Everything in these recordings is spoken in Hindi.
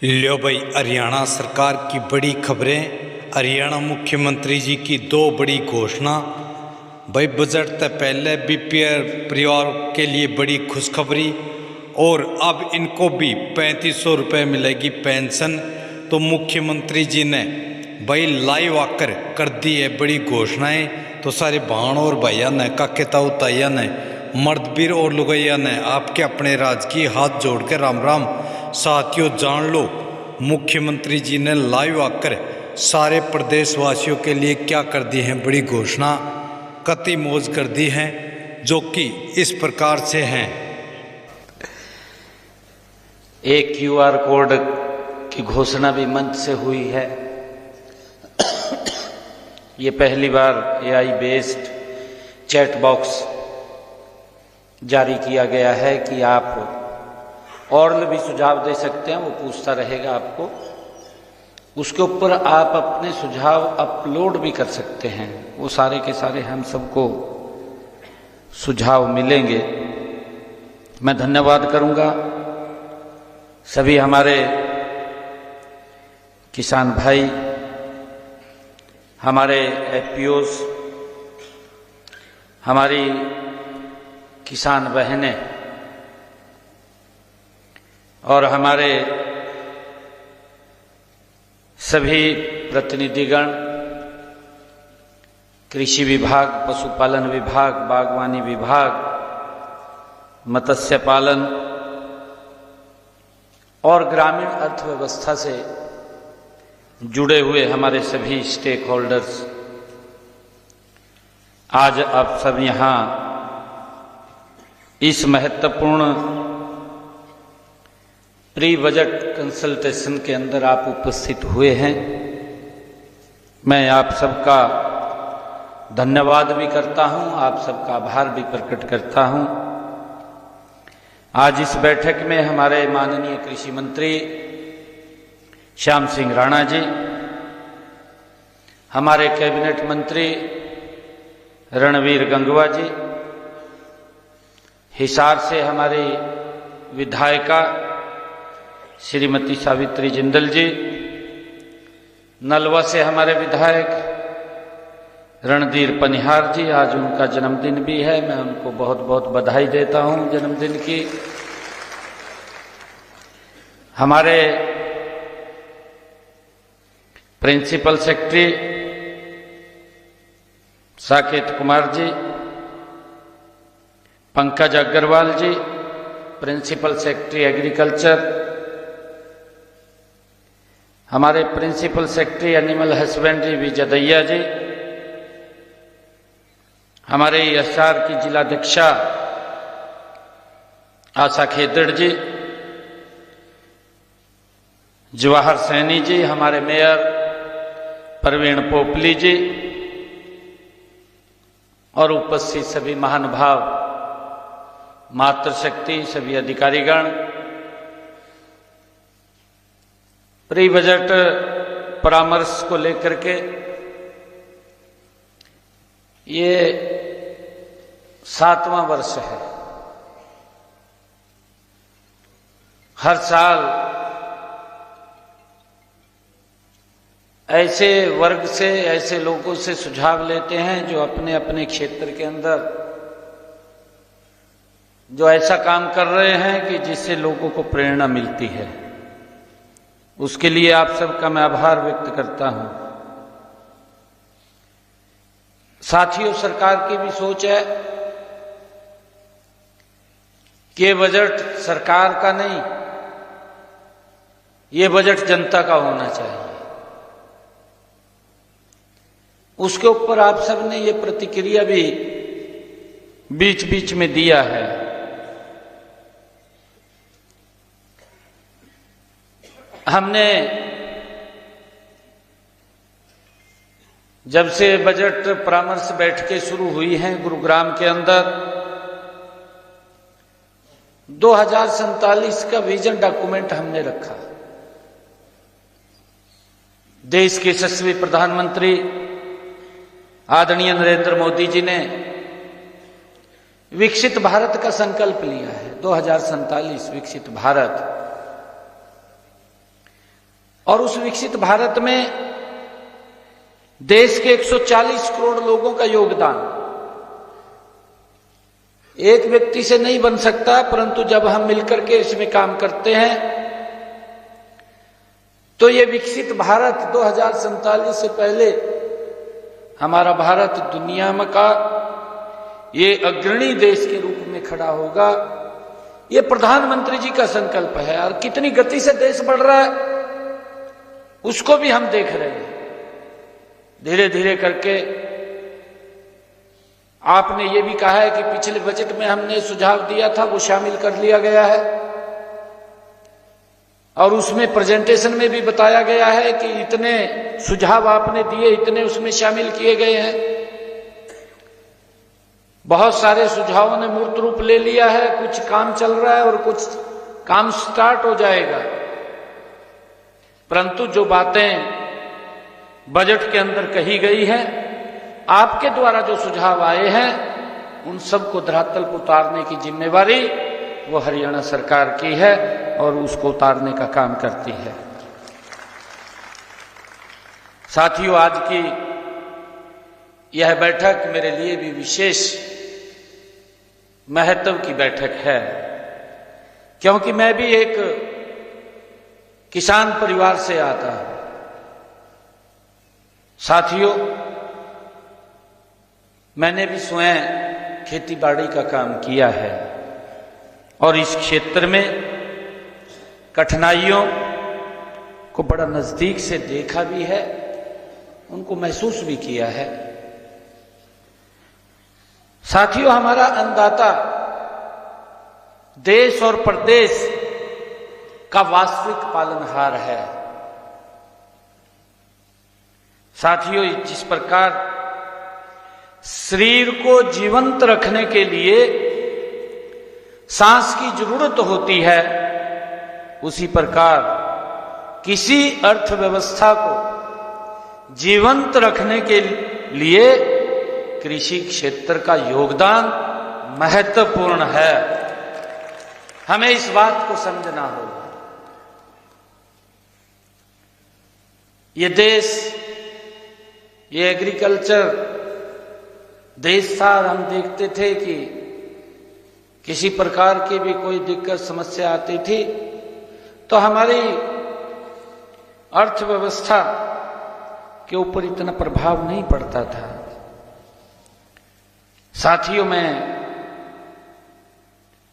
लो भाई, हरियाणा सरकार की बड़ी खबरें। हरियाणा मुख्यमंत्री जी की दो बड़ी घोषणा। भाई बजट से पहले बीपीएल परिवार के लिए बड़ी खुशखबरी, और अब इनको भी 3500 रुपये मिलेगी पेंशन। तो मुख्यमंत्री जी ने भाई लाइव आकर कर दी है बड़ी घोषणाएं। तो सारे भाण और भैया ने काके ताऊ ताइया ने मर्दबीर और लुगैया ने आपके अपने राजकीय हाथ जोड़ के राम राम। साथियों जान लो मुख्यमंत्री जी ने लाइव आकर सारे प्रदेशवासियों के लिए क्या कर दी है बड़ी घोषणा, कति मौज कर दी है, जो कि इस प्रकार से हैं। एक क्यूआर कोड की घोषणा भी मंच से हुई है। ये पहली बार एआई बेस्ड चैट बॉक्स जारी किया गया है कि आप और भी सुझाव दे सकते हैं, वो पूछता रहेगा आपको। उसके ऊपर आप अपने सुझाव अपलोड भी कर सकते हैं, वो सारे के सारे हम सबको सुझाव मिलेंगे। मैं धन्यवाद करूंगा सभी हमारे किसान भाई, हमारे एफपीओस, हमारी किसान बहनें और हमारे सभी प्रतिनिधिगण, कृषि विभाग, पशुपालन विभाग, बागवानी विभाग, मत्स्य पालन और ग्रामीण अर्थव्यवस्था से जुड़े हुए हमारे सभी स्टेक होल्डर्स, आज आप सब यहाँ इस महत्वपूर्ण प्री बजट कंसल्टेशन के अंदर आप उपस्थित हुए हैं। मैं आप सबका धन्यवाद भी करता हूं, आप सबका आभार भी प्रकट करता हूं। आज इस बैठक में हमारे माननीय कृषि मंत्री श्याम सिंह राणा जी, हमारे कैबिनेट मंत्री रणवीर गंगवा जी, हिसार से हमारी विधायिका श्रीमती सावित्री जिंदल जी, नलवा से हमारे विधायक रणधीर पनिहार जी, आज उनका जन्मदिन भी है, मैं उनको बहुत बहुत बधाई देता हूं जन्मदिन की। हमारे प्रिंसिपल सेक्रेटरी साकेत कुमार जी, पंकज अग्रवाल जी, प्रिंसिपल सेक्रेटरी एग्रीकल्चर, हमारे प्रिंसिपल सेक्रेटरी एनिमल हस्बेंड्री विजय दैया जी, हमारे एसआर की जिलाध्यक्षा आशा खेदड़ जी, जवाहर सैनी जी, हमारे मेयर प्रवीण पोपली जी और उपस्थित सभी महानुभाव, मातृशक्ति, सभी अधिकारीगण, प्री बजट परामर्श को लेकर के ये 7वां वर्ष है। हर साल ऐसे वर्ग से, ऐसे लोगों से सुझाव लेते हैं जो अपने अपने क्षेत्र के अंदर जो ऐसा काम कर रहे हैं कि जिससे लोगों को प्रेरणा मिलती है। उसके लिए आप सबका मैं आभार व्यक्त करता हूं। साथियों, सरकार की भी सोच है कि ये बजट सरकार का नहीं, ये बजट जनता का होना चाहिए। उसके ऊपर आप सब ने ये प्रतिक्रिया भी बीच बीच में दिया है। हमने जब से बजट परामर्श बैठकें शुरू हुई हैं गुरुग्राम के अंदर, 2047 का विजन डॉक्यूमेंट हमने रखा। देश के यशस्वी प्रधानमंत्री आदरणीय नरेंद्र मोदी जी ने विकसित भारत का संकल्प लिया है, 2047 विकसित भारत। और उस विकसित भारत में देश के 140 करोड़ लोगों का योगदान एक व्यक्ति से नहीं बन सकता, परंतु जब हम मिलकर के इसमें काम करते हैं तो ये विकसित भारत 2047 से पहले हमारा भारत दुनिया में का ये अग्रणी देश के रूप में खड़ा होगा। ये प्रधानमंत्री जी का संकल्प है और कितनी गति से देश बढ़ रहा है उसको भी हम देख रहे हैं। धीरे धीरे करके आपने ये भी कहा है कि पिछले बजट में हमने सुझाव दिया था वो शामिल कर लिया गया है और उसमें प्रेजेंटेशन में भी बताया गया है कि इतने सुझाव आपने दिए, इतने उसमें शामिल किए गए हैं। बहुत सारे सुझावों ने मूर्त रूप ले लिया है, कुछ काम चल रहा है और कुछ काम स्टार्ट हो जाएगा। परंतु जो बातें बजट के अंदर कही गई हैं, आपके द्वारा जो सुझाव आए हैं, उन सबको धरातल पर उतारने की जिम्मेवारी वो हरियाणा सरकार की है और उसको उतारने का काम करती है। साथियों, आज की यह बैठक मेरे लिए भी विशेष महत्व की बैठक है, क्योंकि मैं भी एक किसान परिवार से आता हूं। साथियों, मैंने भी स्वयं खेती बाड़ी का काम किया है और इस क्षेत्र में कठिनाइयों को बड़ा नजदीक से देखा भी है, उनको महसूस भी किया है। साथियों, हमारा अन्नदाता देश और प्रदेश का वास्तविक पालनहार है। साथियों, जिस प्रकार शरीर को जीवंत रखने के लिए सांस की जरूरत होती है, उसी प्रकार किसी अर्थव्यवस्था को जीवंत रखने के लिए कृषि क्षेत्र का योगदान महत्वपूर्ण है। हमें इस बात को समझना होगा। ये देश, ये एग्रीकल्चर देश था और हम देखते थे कि किसी प्रकार की भी कोई दिक्कत समस्या आती थी तो हमारी अर्थव्यवस्था के ऊपर इतना प्रभाव नहीं पड़ता था। साथियों, मैं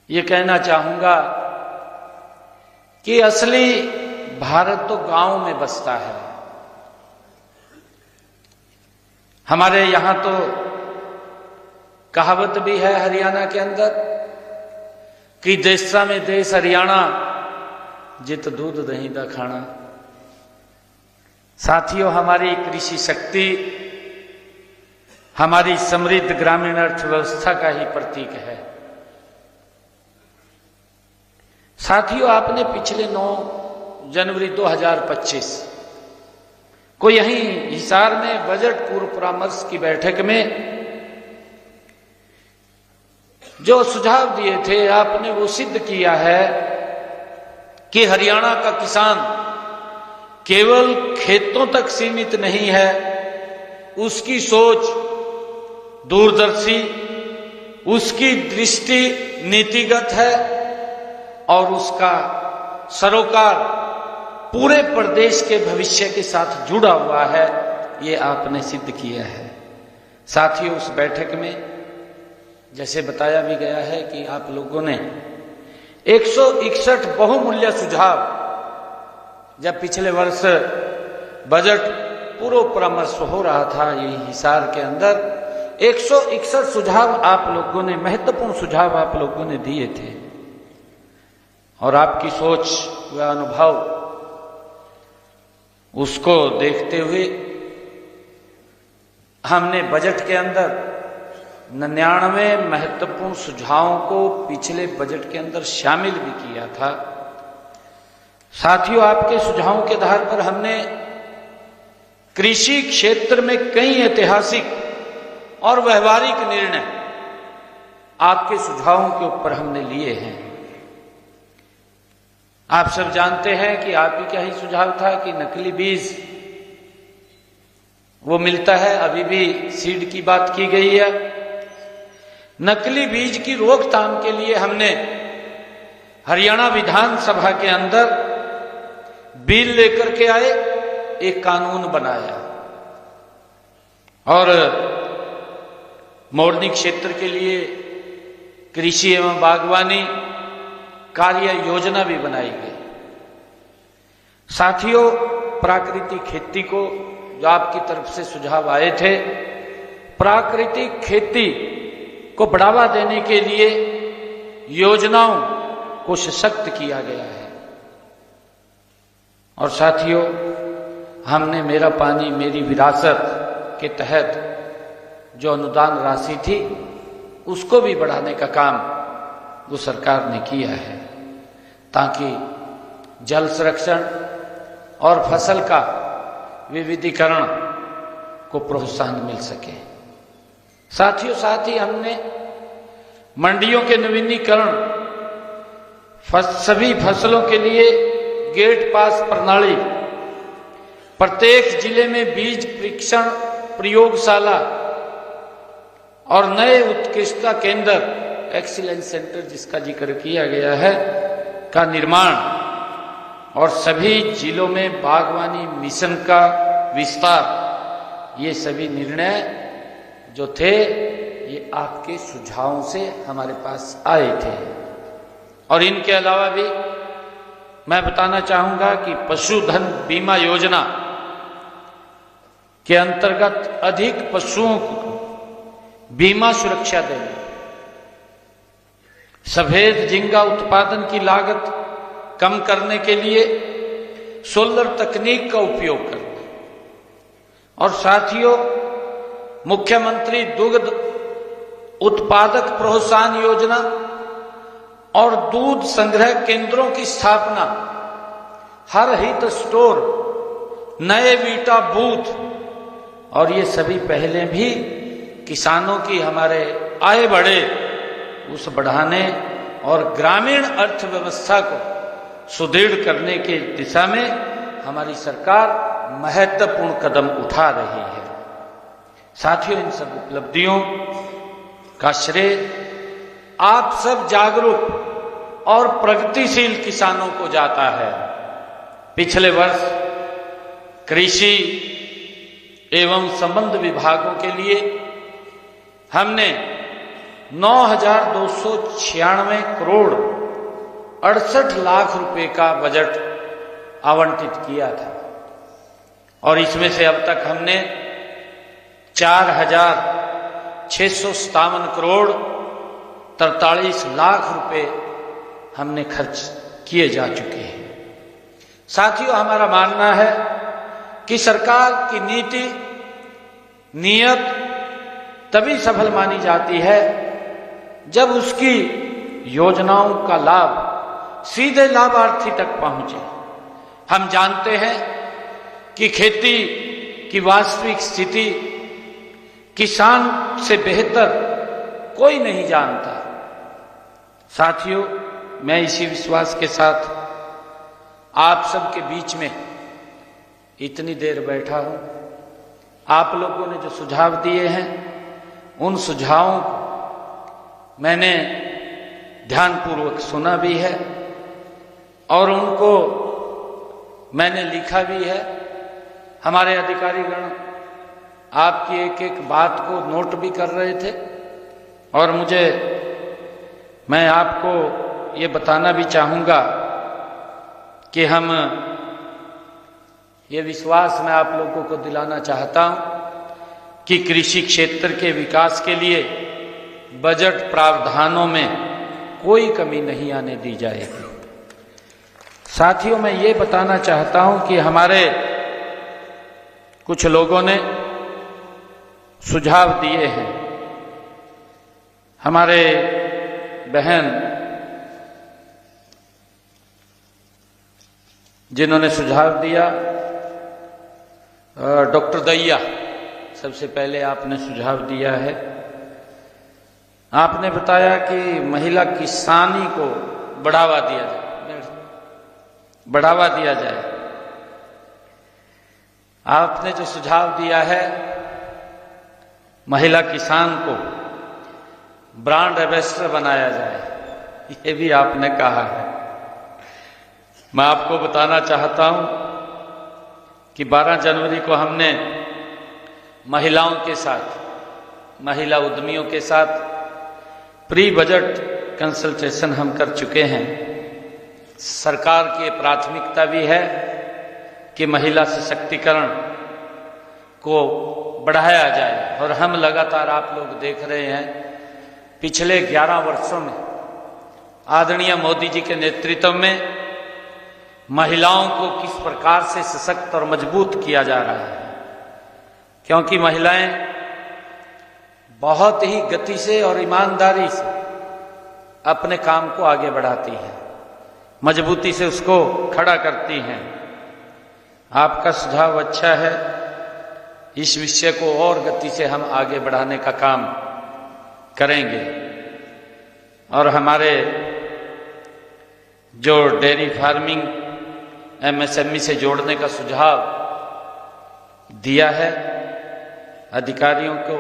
ये कहना चाहूंगा कि असली भारत तो गांव में बसता है। हमारे यहां तो कहावत भी है हरियाणा के अंदर कि देशा में देश हरियाणा, जित दूध दही दा खाना। साथियों, हमारी कृषि शक्ति हमारी समृद्ध ग्रामीण अर्थव्यवस्था का ही प्रतीक है। साथियों, आपने पिछले 9 जनवरी 2025 को यहीं हिसार में बजट पूर्व परामर्श की बैठक में जो सुझाव दिए थे, आपने वो सिद्ध किया है कि हरियाणा का किसान केवल खेतों तक सीमित नहीं है, उसकी सोच दूरदर्शी, उसकी दृष्टि नीतिगत है और उसका सरोकार पूरे प्रदेश के भविष्य के साथ जुड़ा हुआ है। ये आपने सिद्ध किया है। साथियों, उस बैठक में जैसे बताया भी गया है कि आप लोगों ने 161 बहुमूल्य सुझाव, जब पिछले वर्ष बजट पूर्व परामर्श हो रहा था यही हिसार के अंदर, 161 सुझाव आप लोगों ने, महत्वपूर्ण सुझाव आप लोगों ने दिए थे और आपकी सोच व अनुभव उसको देखते हुए हमने बजट के अंदर 99 महत्वपूर्ण सुझावों को पिछले बजट के अंदर शामिल भी किया था। साथियों, आपके सुझावों के आधार पर हमने कृषि क्षेत्र में कई ऐतिहासिक और व्यवहारिक निर्णय आपके सुझावों के ऊपर हमने लिए हैं। आप सब जानते हैं कि आप ही का ही सुझाव था कि नकली बीज वो मिलता है, अभी भी सीड की बात की गई है। नकली बीज की रोकथाम के लिए हमने हरियाणा विधानसभा के अंदर बिल लेकर के आए, एक कानून बनाया और मोरनी क्षेत्र के लिए कृषि एवं बागवानी कार्य योजना भी बनाई गई। साथियों, प्राकृतिक खेती को जो आपकी तरफ से सुझाव आए थे, प्राकृतिक खेती को बढ़ावा देने के लिए योजनाओं को सशक्त किया गया है। और साथियों, हमने मेरा पानी मेरी विरासत के तहत जो अनुदान राशि थी उसको भी बढ़ाने का काम वो सरकार ने किया है, ताकि जल संरक्षण और फसल का विविधीकरण को प्रोत्साहन मिल सके। साथियों, साथ ही हमने मंडियों के नवीनीकरण, सभी फसलों के लिए गेट पास प्रणाली, प्रत्येक जिले में बीज परीक्षण प्रयोगशाला और नए उत्कृष्टता केंद्र, एक्सीलेंस सेंटर जिसका जिक्र किया गया है, का निर्माण और सभी जिलों में बागवानी मिशन का विस्तार, ये सभी निर्णय जो थे ये आपके सुझावों से हमारे पास आए थे। और इनके अलावा भी मैं बताना चाहूंगा कि पशुधन बीमा योजना के अंतर्गत अधिक पशुओं को बीमा सुरक्षा देने, सफेद झींगा उत्पादन की लागत कम करने के लिए सोलर तकनीक का उपयोग करना, और साथियों, मुख्यमंत्री दुग्ध उत्पादक प्रोत्साहन योजना और दूध संग्रह केंद्रों की स्थापना, हर हित स्टोर, नए वीटा बूथ, और ये सभी पहले भी किसानों की हमारे आय बढ़े उस बढ़ाने और ग्रामीण अर्थव्यवस्था को सुदृढ़ करने की दिशा में हमारी सरकार महत्वपूर्ण कदम उठा रही है। साथियों, इन सब उपलब्धियों का श्रेय आप सब जागरूक और प्रगतिशील किसानों को जाता है। पिछले वर्ष कृषि एवं संबद्ध विभागों के लिए हमने 9,296 करोड़ 68 लाख रुपए का बजट आवंटित किया था, और इसमें से अब तक हमने 4,657 करोड़ 43 लाख रुपए हमने खर्च किए जा चुके हैं। साथियों, हमारा मानना है कि सरकार की नीति, नियत तभी सफल मानी जाती है जब उसकी योजनाओं का लाभ सीधे लाभार्थी तक पहुंचे। हम जानते हैं कि खेती की वास्तविक स्थिति किसान से बेहतर कोई नहीं जानता। साथियों, मैं इसी विश्वास के साथ आप सबके बीच में इतनी देर बैठा हूं। आप लोगों ने जो सुझाव दिए हैं उन सुझावों को मैंने ध्यानपूर्वक सुना भी है और उनको मैंने लिखा भी है। हमारे अधिकारीगण आपकी एक एक बात को नोट भी कर रहे थे, और मैं आपको ये बताना भी चाहूँगा कि हम ये विश्वास मैं आप लोगों को दिलाना चाहता हूँ कि कृषि क्षेत्र के विकास के लिए बजट प्रावधानों में कोई कमी नहीं आने दी जाएगी। साथियों, मैं ये बताना चाहता हूं कि हमारे कुछ लोगों ने सुझाव दिए हैं। हमारे बहन जिन्होंने सुझाव दिया, डॉक्टर दैया, सबसे पहले आपने सुझाव दिया है। आपने बताया कि महिला किसानी को बढ़ावा दिया जाए। बढ़ावा दिया जाए। आपने जो सुझाव दिया है महिला किसान को ब्रांड एम्बेसडर बनाया जाए, ये भी आपने कहा है। मैं आपको बताना चाहता हूं कि 12 जनवरी को हमने महिलाओं के साथ, महिला उद्यमियों के साथ प्री बजट कंसल्टेशन हम कर चुके हैं। सरकार की प्राथमिकता भी है कि महिला सशक्तिकरण को बढ़ाया जाए, और हम लगातार, आप लोग देख रहे हैं, पिछले 11 वर्षों में आदरणीय मोदी जी के नेतृत्व में महिलाओं को किस प्रकार से सशक्त और मजबूत किया जा रहा है। क्योंकि महिलाएं बहुत ही गति से और ईमानदारी से अपने काम को आगे बढ़ाती हैं, मजबूती से उसको खड़ा करती हैं। आपका सुझाव अच्छा है, इस विषय को और गति से हम आगे बढ़ाने का काम करेंगे। और हमारे जो डेयरी फार्मिंग एमएसएमई से जोड़ने का सुझाव दिया है, अधिकारियों को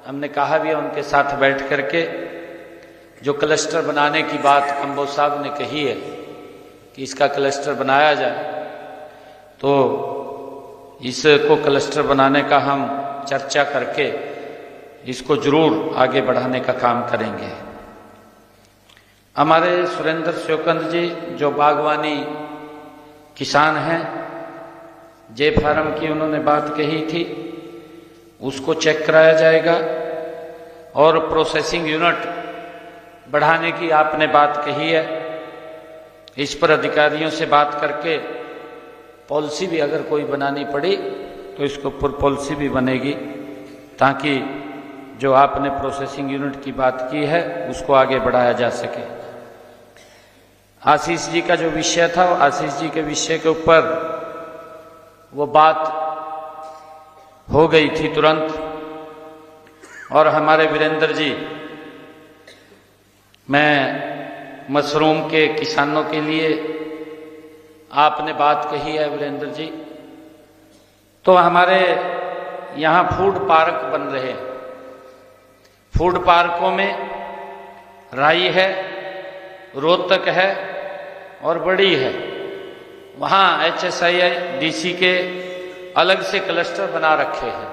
हमने कहा भी है, उनके साथ बैठ करके जो क्लस्टर बनाने की बात कंबोज साहब ने कही है कि इसका क्लस्टर बनाया जाए, तो इसको क्लस्टर बनाने का हम चर्चा करके इसको जरूर आगे बढ़ाने का काम करेंगे। हमारे सुरेंद्र शिवकंद जी जो बागवानी किसान हैं, जे फार्म की उन्होंने बात कही थी, उसको चेक कराया जाएगा। और प्रोसेसिंग यूनिट बढ़ाने की आपने बात कही है, इस पर अधिकारियों से बात करके पॉलिसी भी अगर कोई बनानी पड़ी तो इसको ऊपर पॉलिसी भी बनेगी, ताकि जो आपने प्रोसेसिंग यूनिट की बात की है उसको आगे बढ़ाया जा सके। आशीष जी का जो विषय था, आशीष जी के विषय के ऊपर वो बात हो गई थी तुरंत। और हमारे वीरेंद्र जी, मैं मशरूम के किसानों के लिए आपने बात कही है वीरेंद्र जी, तो हमारे यहाँ फूड पार्क बन रहे हैं। फूड पार्कों में राई है, रोहतक है और बड़ी है। वहाँ HSI DC के अलग से क्लस्टर बना रखे हैं।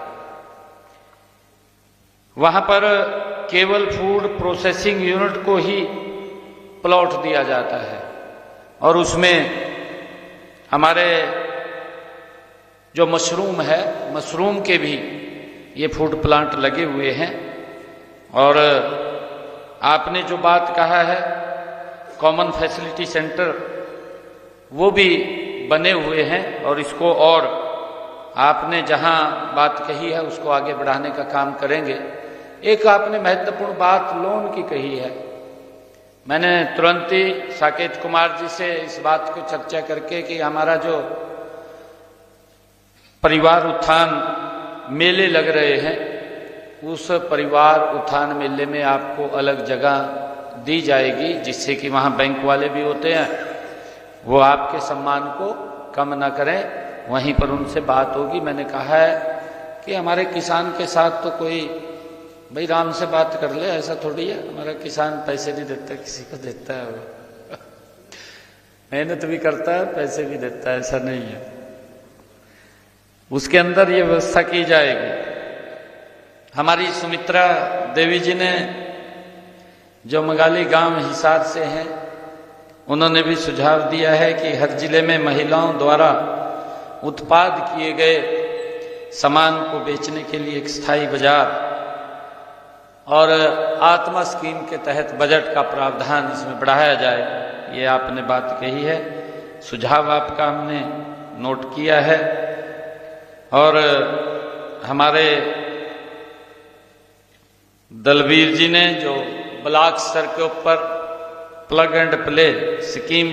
वहाँ पर केवल फूड प्रोसेसिंग यूनिट को ही प्लॉट दिया जाता है, और उसमें हमारे जो मशरूम है, मशरूम के भी ये फूड प्लांट लगे हुए हैं। और आपने जो बात कहा है कॉमन फैसिलिटी सेंटर, वो भी बने हुए हैं, और इसको और आपने जहां बात कही है उसको आगे बढ़ाने का काम करेंगे। एक आपने महत्वपूर्ण बात लोन की कही है, मैंने तुरंत ही साकेत कुमार जी से इस बात को चर्चा करके कि हमारा जो परिवार उत्थान मेले लग रहे हैं, उस परिवार उत्थान मेले में आपको अलग जगह दी जाएगी, जिससे कि वहाँ बैंक वाले भी होते हैं, वो आपके सम्मान को कम ना करें। वहीं पर उनसे बात होगी। मैंने कहा है कि हमारे किसान के साथ तो कोई भाई राम से बात कर ले, ऐसा थोड़ी है। हमारा किसान पैसे नहीं देता, किसी को देता है, वो मेहनत भी करता है, पैसे भी देता है, ऐसा नहीं है। उसके अंदर ये व्यवस्था की जाएगी। हमारी सुमित्रा देवी जी ने जो मगाली गांव हिसार से हैं, उन्होंने भी सुझाव दिया है कि हर जिले में महिलाओं द्वारा उत्पाद किए गए सामान को बेचने के लिए एक स्थायी बाजार और आत्मा स्कीम के तहत बजट का प्रावधान इसमें बढ़ाया जाए। ये आपने बात कही है, सुझाव आपका हमने नोट किया है। और हमारे दलवीर जी ने जो ब्लॉक स्तर के ऊपर प्लग एंड प्ले स्कीम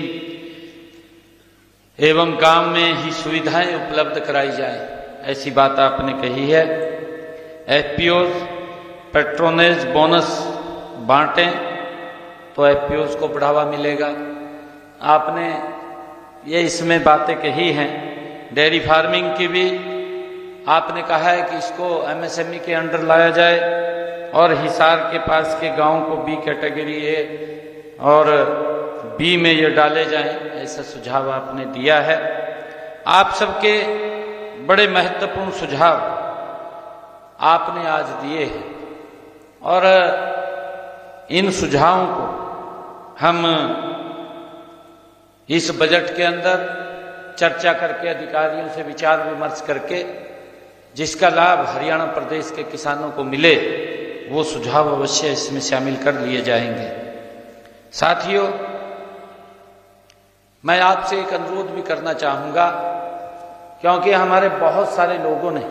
एवं गांव में ही सुविधाएं उपलब्ध कराई जाए, ऐसी बात आपने कही है। FPOs पेट्रोनेज बोनस बांटें तो FPOs को बढ़ावा मिलेगा। आपने ये इसमें बातें कही हैं। डेयरी फार्मिंग की भी आपने कहा है कि इसको MSME के अंडर लाया जाए और हिसार के पास के गांव को B कैटेगरी A और B में ये डाले जाएं, ऐसा सुझाव आपने दिया है। आप सबके बड़े महत्वपूर्ण सुझाव आपने आज दिए हैं और इन सुझावों को हम इस बजट के अंदर चर्चा करके, अधिकारियों से विचार विमर्श करके जिसका लाभ हरियाणा प्रदेश के किसानों को मिले, वो सुझाव अवश्य इसमें शामिल कर लिए जाएंगे। साथियों, मैं आपसे एक अनुरोध भी करना चाहूँगा, क्योंकि हमारे बहुत सारे लोगों ने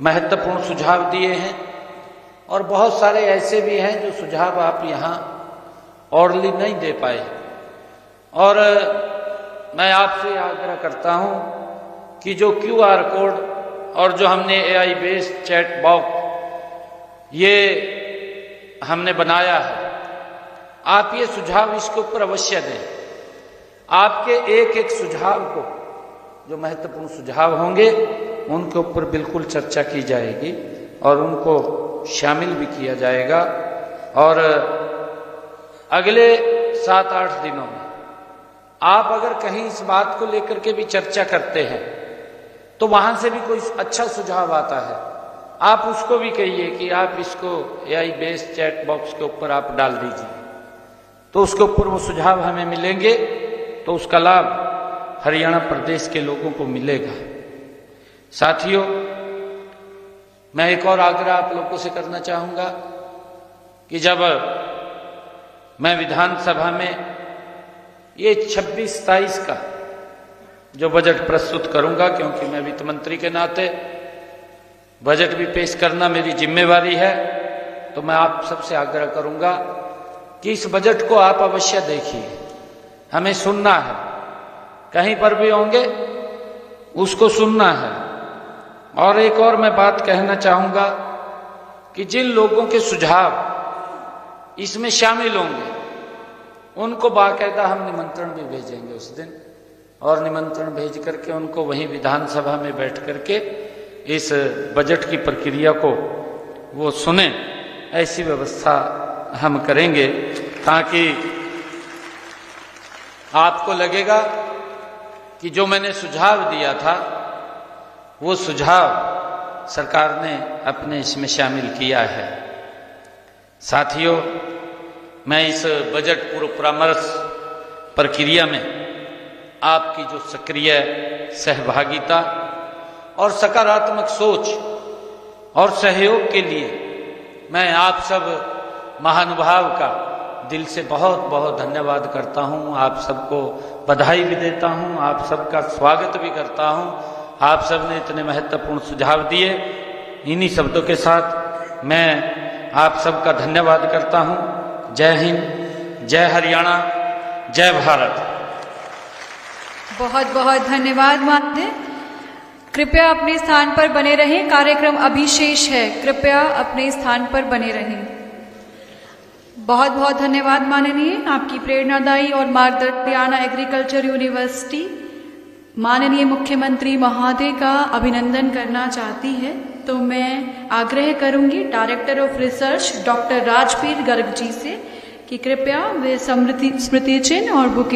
महत्वपूर्ण सुझाव दिए हैं और बहुत सारे ऐसे भी हैं जो सुझाव आप यहाँ ऑर्डरली नहीं दे पाए। और मैं आपसे आग्रह करता हूँ कि जो QR कोड और जो हमने AI बेस्ड चैट बॉक्स ये हमने बनाया है, आप ये सुझाव इसके ऊपर अवश्य दें। आपके एक एक सुझाव को, जो महत्वपूर्ण सुझाव होंगे, उनके ऊपर बिल्कुल चर्चा की जाएगी और उनको शामिल भी किया जाएगा। और अगले 7-8 दिनों में आप अगर कहीं इस बात को लेकर के भी चर्चा करते हैं तो वहां से भी कोई अच्छा सुझाव आता है, आप उसको भी कहिए कि आप इसको AI बेस्ड चैट बॉक्स के ऊपर आप डाल दीजिए, तो उसके ऊपर वो सुझाव हमें मिलेंगे तो उसका लाभ हरियाणा प्रदेश के लोगों को मिलेगा। साथियों, मैं एक और आग्रह आप लोगों से करना चाहूंगा कि जब मैं विधानसभा में ये 26-27 का जो बजट प्रस्तुत करूंगा, क्योंकि मैं वित्त मंत्री के नाते बजट भी पेश करना मेरी जिम्मेवारी है, तो मैं आप सबसे आग्रह करूंगा कि इस बजट को आप अवश्य देखिए। हमें सुनना है, कहीं पर भी होंगे उसको सुनना है। और एक और मैं बात कहना चाहूंगा कि जिन लोगों के सुझाव इसमें शामिल होंगे उनको बाकायदा हम निमंत्रण भी भेजेंगे उस दिन, और निमंत्रण भेज करके उनको वहीं विधानसभा में बैठ करके इस बजट की प्रक्रिया को वो सुने, ऐसी व्यवस्था हम करेंगे ताकि आपको लगेगा कि जो मैंने सुझाव दिया था वो सुझाव सरकार ने अपने इसमें शामिल किया है। साथियों, मैं इस बजट पूर्व परामर्श प्रक्रिया में आपकी जो सक्रिय सहभागिता और सकारात्मक सोच और सहयोग के लिए मैं आप सब महानुभाव का दिल से बहुत बहुत धन्यवाद करता हूं। आप सबको बधाई भी देता हूं, आप सबका स्वागत भी करता हूं। आप सब ने इतने महत्वपूर्ण सुझाव दिए। इन्हीं शब्दों के साथ मैं आप सबका धन्यवाद करता हूं। जय हिंद, जय हरियाणा, जय भारत। बहुत बहुत धन्यवाद माननीय। कृपया अपने स्थान पर बने रहें, कार्यक्रम अभी शेष है, कृपया अपने स्थान पर बने रहें। बहुत बहुत धन्यवाद माननीय। आपकी प्रेरणादायी और मार्गदर्शक हरियाणा एग्रीकल्चर यूनिवर्सिटी माननीय मुख्यमंत्री महोदय का अभिनंदन करना चाहती है, तो मैं आग्रह करूंगी director of research doctor Rajpir Garg ji से कि कृपया वे स्मृति चिन्ह और बुके